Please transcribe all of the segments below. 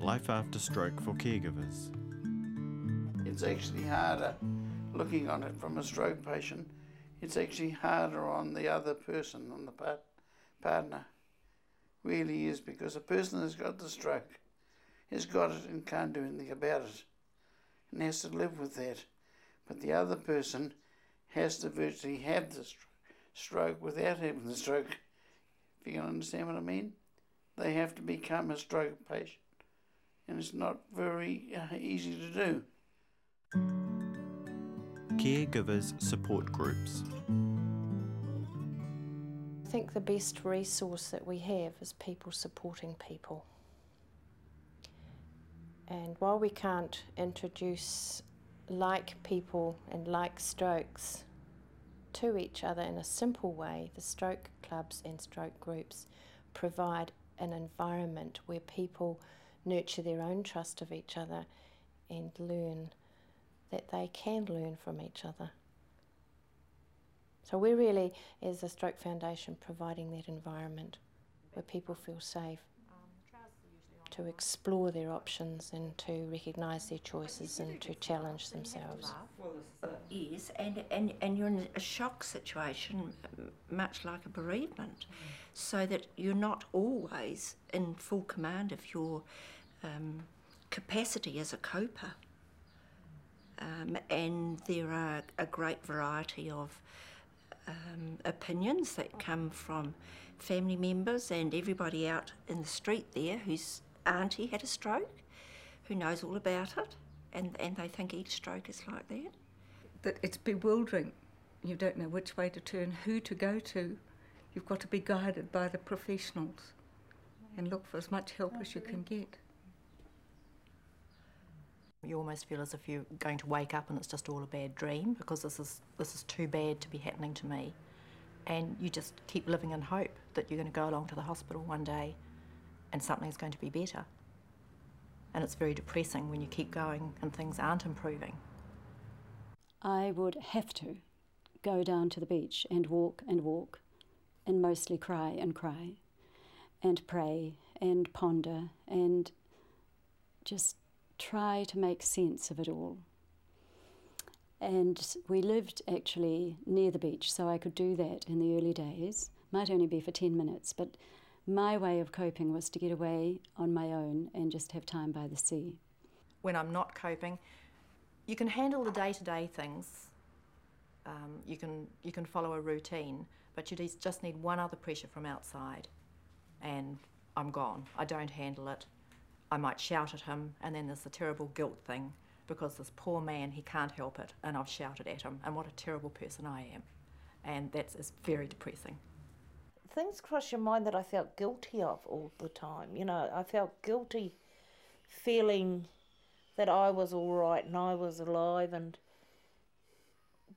Life After Stroke for Caregivers. It's actually harder, looking on it from a stroke patient, it's actually harder on the other person, on the partner. Really is, because the person that's got the stroke has got it and can't do anything about it and has to live with that. But the other person has to virtually have the stroke without having the stroke, if you can understand what I mean. They have to become a stroke patient, and it's not very easy to do. Caregivers support groups. I think the best resource that we have is people supporting people. And while we can't introduce like people and like strokes to each other in a simple way, the stroke clubs and stroke groups provide an environment where people nurture their own trust of each other and learn that they can learn from each other. So we're really, as a Stroke Foundation, providing that environment where people feel safe to explore their options and to recognise their choices and to challenge themselves. Yes, and you're in a shock situation, much like a bereavement, so that you're not always in full command of your capacity as a coper. And there are a great variety of opinions that come from family members and everybody out in the street there whose auntie had a stroke, who knows all about it, and they think each stroke is like that. That it's bewildering. You don't know which way to turn, who to go to. You've got to be guided by the professionals and look for as much help as you can get. You almost feel as if you're going to wake up and it's just all a bad dream, because this is too bad to be happening to me. And you just keep living in hope that you're going to go along to the hospital one day and something's going to be better. And it's very depressing when you keep going and things aren't improving. I would have to go down to the beach and walk and mostly cry and pray and ponder and just try to make sense of it all. And we lived actually near the beach, so I could do that in the early days. Might only be for 10 minutes, but my way of coping was to get away on my own and just have time by the sea. When I'm not coping, you can handle the day-to-day things. You can follow a routine, but you just need one other pressure from outside and I'm gone. I don't handle it. I might shout at him, and then there's the terrible guilt thing, because this poor man, he can't help it, and I've shouted at him, and what a terrible person I am. And it's very depressing. Things cross your mind that I felt guilty of all the time. You know, I felt guilty feeling that I was all right and I was alive, and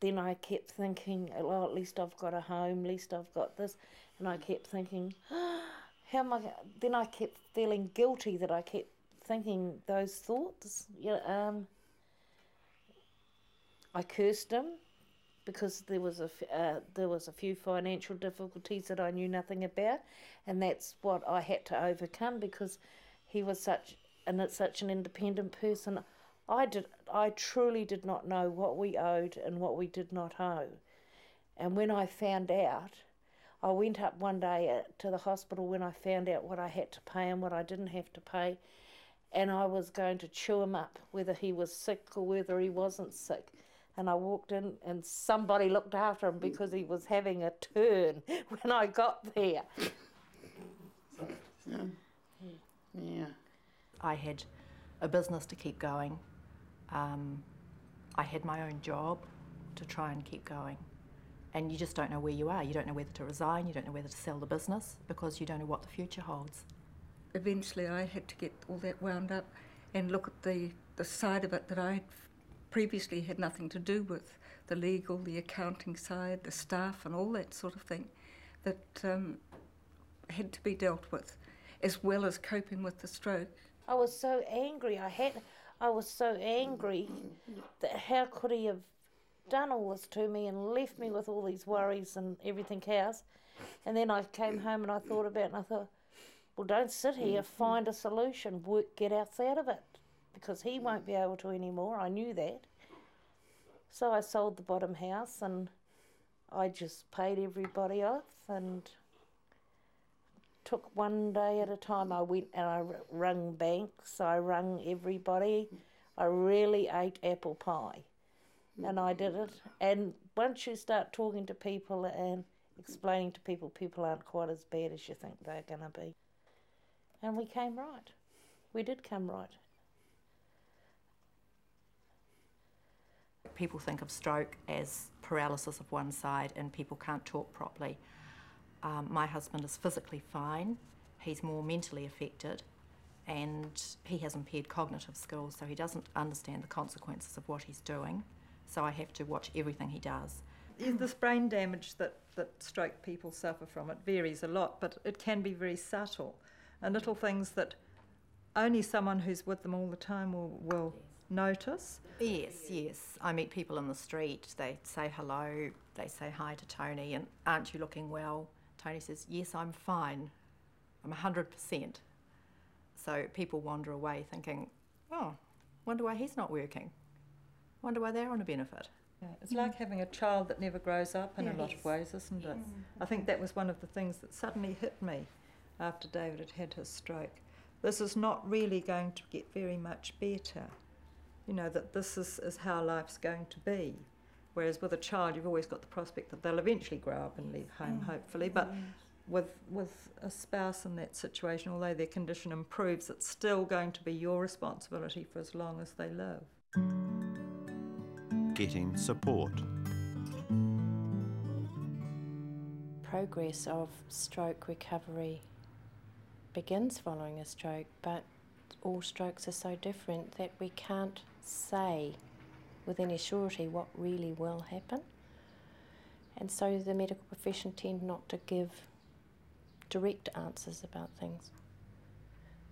then I kept thinking, well, at least I've got a home, at least I've got this, and I kept thinking, how am I? Then I kept feeling guilty that I kept thinking those thoughts. I cursed him because there was a few financial difficulties that I knew nothing about, and that's what I had to overcome, because he was such an independent person. I truly did not know what we owed and what we did not owe, and when I found out, I went up one day to the hospital when I found out what I had to pay and what I didn't have to pay, and I was going to chew him up, whether he was sick or whether he wasn't sick. And I walked in and somebody looked after him because he was having a turn when I got there. Yeah. I had a business to keep going. I had my own job to try and keep going. And you just don't know where you are. You don't know whether to resign, you don't know whether to sell the business, because you don't know what the future holds. Eventually I had to get all that wound up and look at the side of it that I previously had nothing to do with, the legal, the accounting side, the staff and all that sort of thing that had to be dealt with, as well as coping with the stroke. I was so angry. I was so angry that how could he have done all this to me and left me with all these worries and everything else. And then I came home and I thought about it and I thought, well, don't sit here, find a solution, get us out of it, because he won't be able to anymore. I knew that. So I sold the bottom house and I just paid everybody off and took one day at a time. I went and I rung banks, I rung everybody. I really ate apple pie and I did it. And once you start talking to people and explaining to people, people aren't quite as bad as you think they're going to be. And we came right. We did come right. People think of stroke as paralysis of one side and people can't talk properly. My husband is physically fine, he's more mentally affected and he has impaired cognitive skills, so he doesn't understand the consequences of what he's doing, so I have to watch everything he does. This brain damage that stroke people suffer from, it varies a lot, but it can be very subtle and little things that only someone who's with them all the time will notice. Yes. I meet people in the street, they say hello, they say hi to Tony and aren't you looking well? Tony says, yes, I'm fine, I'm 100%. So people wander away thinking, oh, wonder why he's not working, wonder why they're on a benefit. Yeah, it's like having a child that never grows up in a lot of ways, isn't it? I think that was one of the things that suddenly hit me after David had his stroke. This is not really going to get very much better. You know, that this is how life's going to be. Whereas with a child, you've always got the prospect that they'll eventually grow up and leave home, hopefully. But with a spouse in that situation, although their condition improves, it's still going to be your responsibility for as long as they live. Getting support. Progress of stroke recovery begins following a stroke, but all strokes are so different that we can't say with any surety what really will happen. And so the medical profession tend not to give direct answers about things.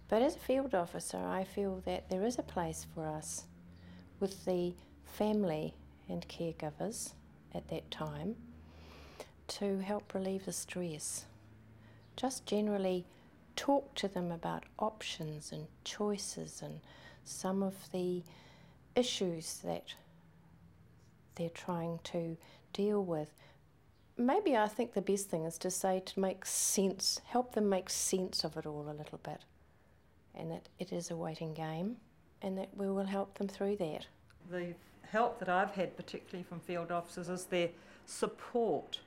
But as a field officer, I feel that there is a place for us with the family and caregivers at that time to help relieve the stress. Just generally talk to them about options and choices and some of the issues that they're trying to deal with. Maybe I think the best thing is to say, to make sense, help them make sense of it all a little bit, and that it is a waiting game and that we will help them through that. The help that I've had, particularly from field officers, is their support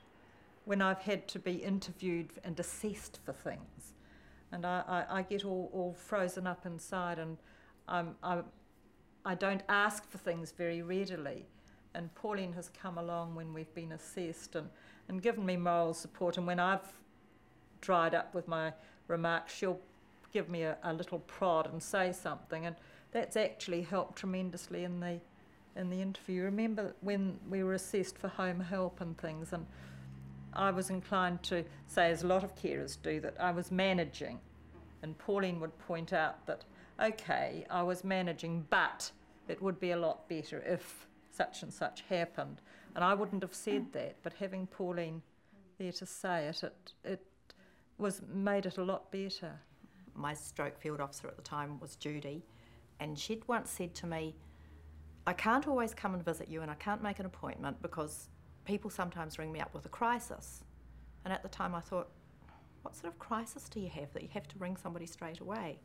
when I've had to be interviewed and assessed for things. And I get all frozen up inside, and I don't ask for things very readily. And Pauline has come along when we've been assessed and given me moral support. And when I've dried up with my remarks, she'll give me a little prod and say something. And that's actually helped tremendously in the interview. Remember when we were assessed for home help and things, and I was inclined to say, as a lot of carers do, that I was managing. And Pauline would point out that, okay, I was managing, but it would be a lot better if such and such happened. And I wouldn't have said that, but having Pauline there to say it, it made it a lot better. My stroke field officer at the time was Judy, and she'd once said to me, I can't always come and visit you and I can't make an appointment because people sometimes ring me up with a crisis. And at the time I thought, what sort of crisis do you have that you have to ring somebody straight away?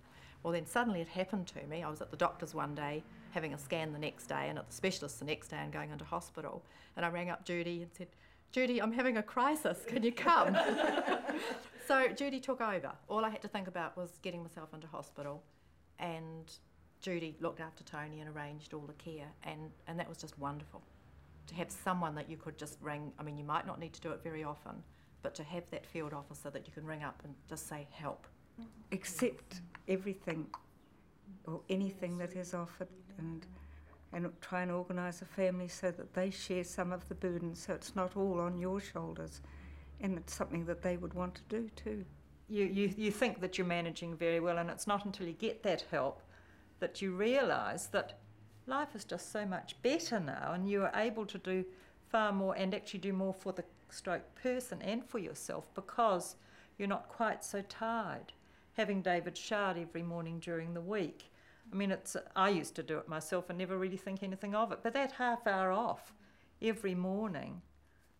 Well, then suddenly it happened to me. I was at the doctor's one day, having a scan the next day, and at the specialist the next day and going into hospital. And I rang up Judy and said, Judy, I'm having a crisis, can you come? So Judy took over. All I had to think about was getting myself into hospital, and Judy looked after Tony and arranged all the care, and that was just wonderful. To have someone that you could just ring, I mean, you might not need to do it very often, but to have that field officer that you can ring up and just say, help. Accept everything or anything that is offered, and try and organise a family so that they share some of the burden, so it's not all on your shoulders, and it's something that they would want to do too. You think that you're managing very well, and it's not until you get that help that you realise that life is just so much better now, and you are able to do far more and actually do more for the stroke person and for yourself because you're not quite so tired. having David showered every morning during the week. I mean, I used to do it myself and never really think anything of it, but that half hour off every morning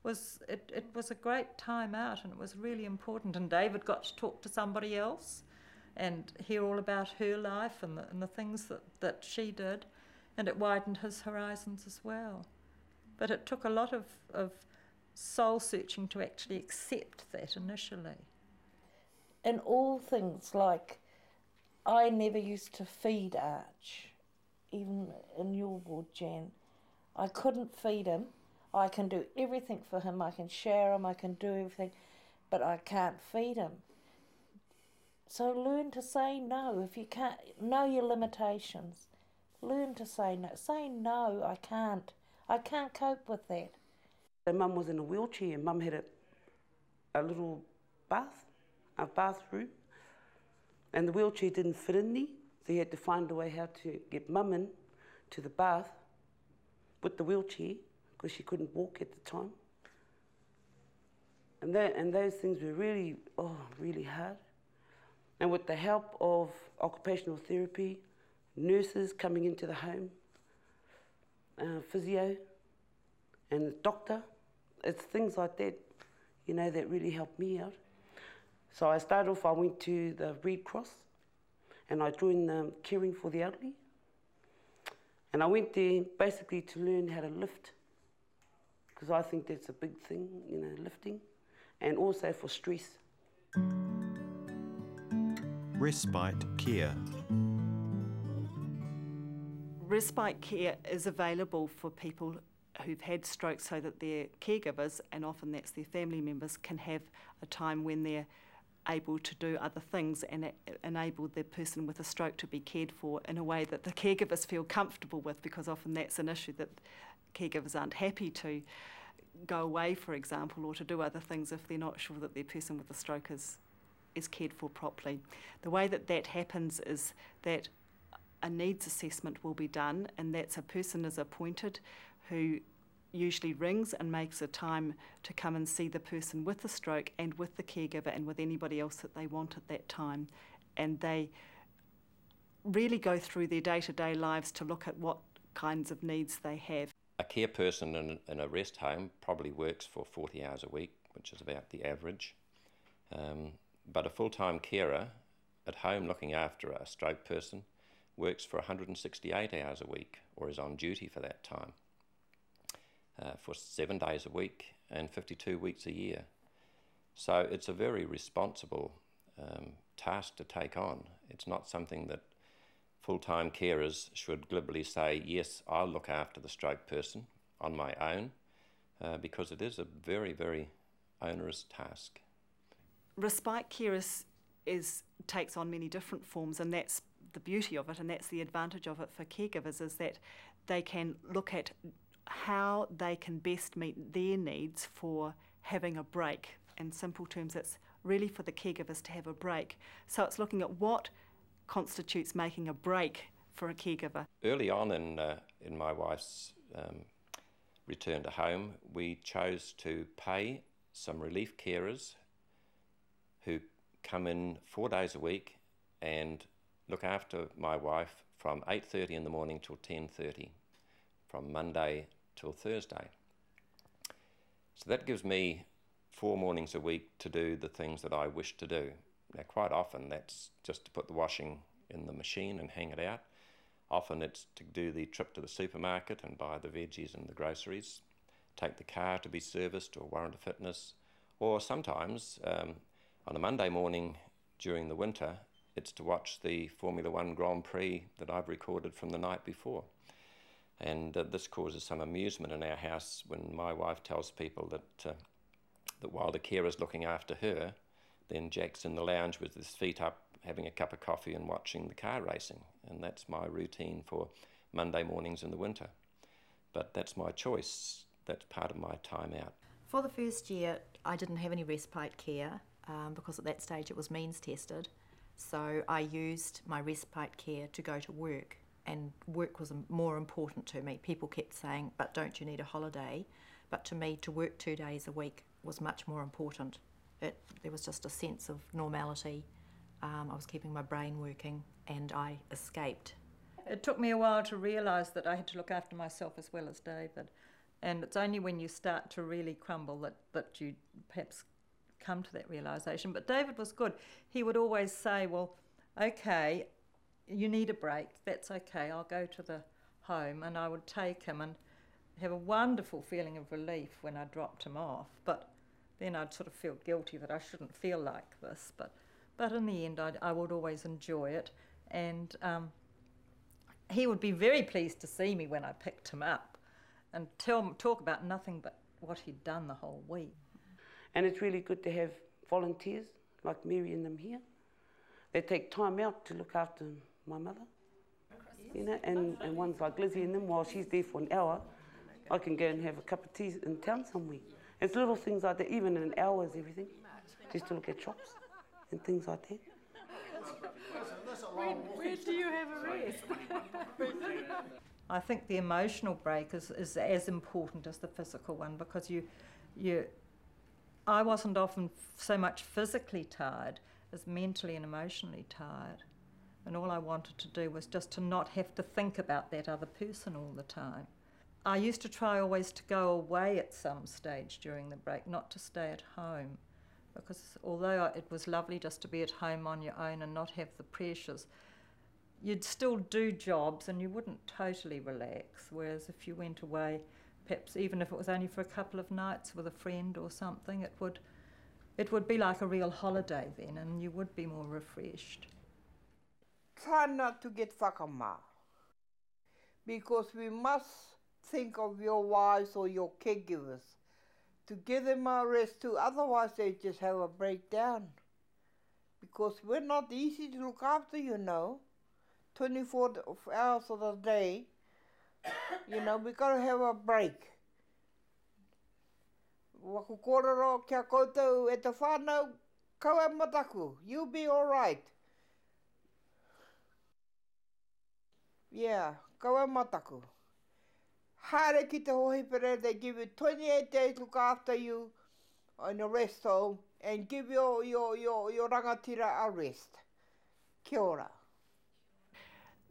it was a great time out, and it was really important. And David got to talk to somebody else and hear all about her life and the things that she did, and it widened his horizons as well. But it took a lot of soul searching to actually accept that initially. In all things, like, I never used to feed Arch, even in your ward, Jan. I couldn't feed him. I can do everything for him. I can share him, I can do everything, but I can't feed him. So learn to say no. If you can't, know your limitations. Learn to say no. Say no, I can't. I can't cope with that. Mum was in a wheelchair, and Mum had a little bathroom, and the wheelchair didn't fit in there, so you had to find a way how to get Mum in to the bath with the wheelchair, because she couldn't walk at the time. And those things were really, really hard. And with the help of occupational therapy, nurses coming into the home, physio, and the doctor, it's things like that, you know, that really helped me out. So I started off, I went to the Red Cross, and I joined Caring for the Elderly. And I went there basically to learn how to lift, because I think that's a big thing, you know, lifting, and also for stress. Respite care. Respite care is available for people who've had strokes so that their caregivers, and often that's their family members, can have a time when they're able to do other things and enable the person with a stroke to be cared for in a way that the caregivers feel comfortable with, because often that's an issue, that caregivers aren't happy to go away, for example, or to do other things if they're not sure that their person with a stroke is cared for properly. The way that that happens is that a needs assessment will be done, and that's a person is appointed who usually rings and makes a time to come and see the person with the stroke and with the caregiver and with anybody else that they want at that time. And they really go through their day-to-day lives to look at what kinds of needs they have. A care person in a rest home probably works for 40 hours a week, which is about the average. But a full-time carer at home looking after a stroke person works for 168 hours a week, or is on duty for that time, for 7 days a week and 52 weeks a year. So it's a very responsible task to take on. It's not something that full-time carers should glibly say, yes, I'll look after the stroke person on my own, because it is a very, very onerous task. Respite care takes on many different forms, and that's the beauty of it, and that's the advantage of it for caregivers, is that they can look at how they can best meet their needs for having a break. In simple terms, it's really for the caregivers to have a break. So it's looking at what constitutes making a break for a caregiver. Early on in my wife's return to home, we chose to pay some relief carers who come in 4 days a week and look after my wife from 8:30 in the morning till 10:30, from Monday till Thursday. So that gives me 4 mornings a week to do the things that I wish to do. Now, quite often that's just to put the washing in the machine and hang it out. Often it's to do the trip to the supermarket and buy the veggies and the groceries, take the car to be serviced or warrant a fitness, or sometimes on a Monday morning during the winter, it's to watch the Formula One Grand Prix that I've recorded from the night before. And this causes some amusement in our house when my wife tells people that while the carer's looking after her, then Jack's in the lounge with his feet up, having a cup of coffee and watching the car racing. And that's my routine for Monday mornings in the winter. But that's my choice. That's part of my time out. For the first year, I didn't have any respite care because at that stage it was means tested. So I used my respite care to go to work, and work was more important to me. People kept saying, but don't you need a holiday? But to me, to work 2 days a week was much more important. There was just a sense of normality I was keeping my brain working, and I escaped. It took me a while to realise that I had to look after myself as well as David. And it's only when you start to really crumble that you perhaps come to that realisation. But David was good. He would always say, well, okay, you need a break, that's okay, I'll go to the home. And I would take him and have a wonderful feeling of relief when I dropped him off. But then I'd sort of feel guilty that I shouldn't feel like this. But in the end, I would always enjoy it. And he would be very pleased to see me when I picked him up and talk about nothing but what he'd done the whole week. And it's really good to have volunteers like Mary and them here. They take time out to look after my mother, you know, and ones like Lizzie and them, while she's there for an hour, I can go and have a cup of tea in town somewhere. It's little things like that, even in an hour is everything, just to look at shops and things like that. Where do you have a rest? I think the emotional break is as important as the physical one, because I wasn't often so much physically tired as mentally and emotionally tired. And all I wanted to do was just to not have to think about that other person all the time. I used to try always to go away at some stage during the break, not to stay at home. Because although it was lovely just to be at home on your own and not have the pressures, you'd still do jobs and you wouldn't totally relax. Whereas if you went away, perhaps even if it was only for a couple of nights with a friend or something, it would be like a real holiday then, and you would be more refreshed. Try not to get whakamā, because we must think of your wives or your caregivers to give them a rest too, otherwise they just have a breakdown. Because we're not easy to look after, you know, 24 hours of the day. You know, we got to have a break. Waku kōrero kia koutou e te whānau, kaua mataku, you'll be all right. Yeah, kaua mataku. Haere ki te hohipere, they give you 28 days to look after you in a rest home and give your rangatira a rest. Kia ora.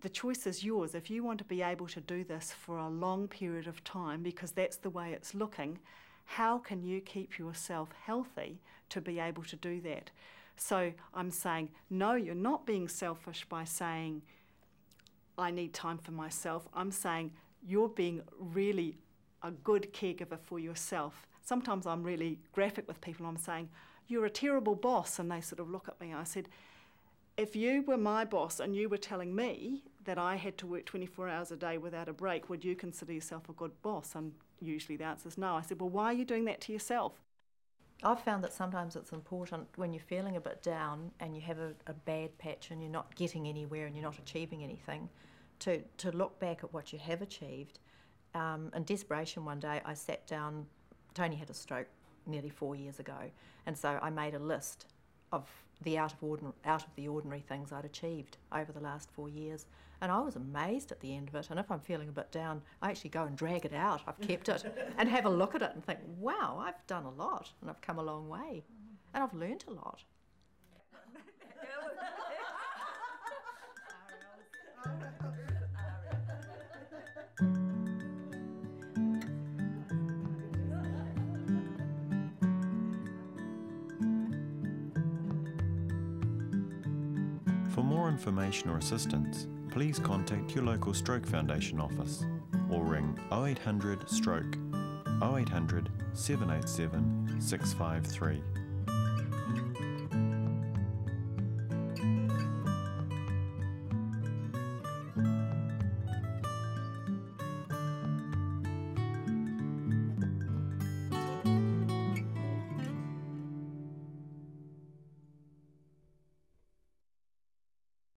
The choice is yours. If you want to be able to do this for a long period of time, because that's the way it's looking, how can you keep yourself healthy to be able to do that? So I'm saying, no, you're not being selfish by saying, I need time for myself. I'm saying, you're being really a good caregiver for yourself. Sometimes I'm really graphic with people. I'm saying, you're a terrible boss. And they sort of look at me. I said, if you were my boss and you were telling me that I had to work 24 hours a day without a break, would you consider yourself a good boss? And usually the answer is no. I said, well, why are you doing that to yourself? I've found that sometimes it's important when you're feeling a bit down and you have a bad patch and you're not getting anywhere and you're not achieving anything, to look back at what you have achieved. In desperation one day I sat down, Tony had a stroke nearly 4 years ago, and so I made a list of the out of the ordinary things I'd achieved over the last 4 years, and I was amazed at the end of it. And if I'm feeling a bit down, I actually go and drag it out, I've kept it, and have a look at it and think, wow, I've done a lot and I've come a long way and I've learnt a lot. For more information or assistance, please contact your local Stroke Foundation office or ring 0800 Stroke 0800 787 653.